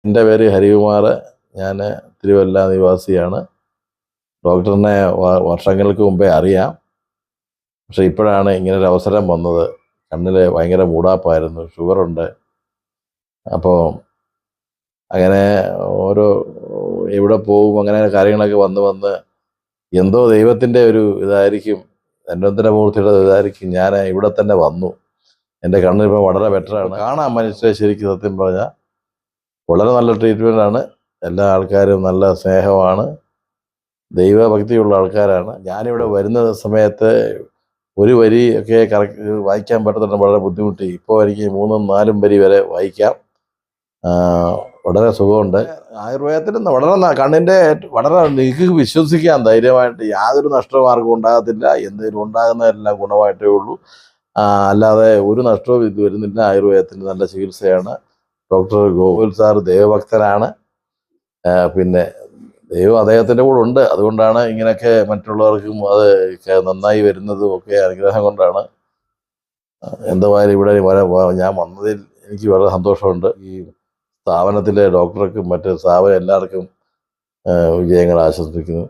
എൻ്റെ പേര് ഹരികുമാർ. ഞാൻ തിരുവല്ല നിവാസിയാണ്. ഡോക്ടറിനെ വർഷങ്ങൾക്ക് മുമ്പേ അറിയാം. പക്ഷെ ഇപ്പോഴാണ് ഇങ്ങനൊരു അവസരം വന്നത്. കണ്ണിൽ ഭയങ്കര മൂടാപ്പായിരുന്നു, ഷുഗറുണ്ട്. അപ്പോൾ അങ്ങനെ ഓരോ എവിടെ പോകും അങ്ങനെ കാര്യങ്ങളൊക്കെ വന്ന് എന്തോ ദൈവത്തിൻ്റെ ഒരു ഇതായിരിക്കും, ധന്വന്തരമൂർത്തിയുടെ ഇതായിരിക്കും. ഞാൻ ഇവിടെ തന്നെ വന്നു. എൻ്റെ കണ്ണിപ്പോൾ വളരെ ബെറ്ററാണ്. കാണാൻ മനുഷ്യരെ ശരിക്കും സത്യം പറഞ്ഞാൽ വളരെ നല്ല ട്രീറ്റ്മെൻറ്റാണ്. എല്ലാ ആൾക്കാരും നല്ല സ്നേഹമാണ്, ദൈവഭക്തിയുള്ള ആൾക്കാരാണ്. ഞാനിവിടെ വരുന്ന സമയത്ത് ഒരു വരി ഒക്കെ വായിക്കാൻ പറ്റുന്നുണ്ട്, വളരെ ബുദ്ധിമുട്ടി. ഇപ്പോൾ എനിക്ക് 3-4 വരി വരെ വായിക്കാം. വളരെ സുഖമുണ്ട്. ആയുർവേദത്തിന് വളരെ കണ്ണിൻ്റെ വളരെ നിങ്ങൾക്ക് വിശ്വസിക്കാം ധൈര്യമായിട്ട്. യാതൊരു നഷ്ടമാർഗം ഉണ്ടാകത്തില്ല. എന്തെങ്കിലും ഉണ്ടാകുന്നതെല്ലാം ഗുണമായിട്ടേ ഉള്ളൂ. അല്ലാതെ ഒരു നഷ്ടവും ഇത് വരുന്നില്ല. ആയുർവേദത്തിന് നല്ല ചികിത്സയാണ്. ഡോക്ടർ ഗോകുൽ സാർ ദൈവഭക്തനാണ്. പിന്നെ ദൈവം അദ്ദേഹത്തിൻ്റെ കൂടെ ഉണ്ട്. അതുകൊണ്ടാണ് ഇങ്ങനെയൊക്കെ മറ്റുള്ളവർക്കും അത് നന്നായി വരുന്നതും ഒക്കെ അനുഗ്രഹം കൊണ്ടാണ്. എന്തായാലും ഇവിടെ ഞാൻ വന്നതിൽ എനിക്ക് വളരെ സന്തോഷമുണ്ട്. ഈ സ്ഥാപനത്തിലെ ഡോക്ടർക്കും മറ്റ് സ്ഥാപനം എല്ലാവർക്കും വിജയങ്ങൾ ആശംസിക്കുന്നു.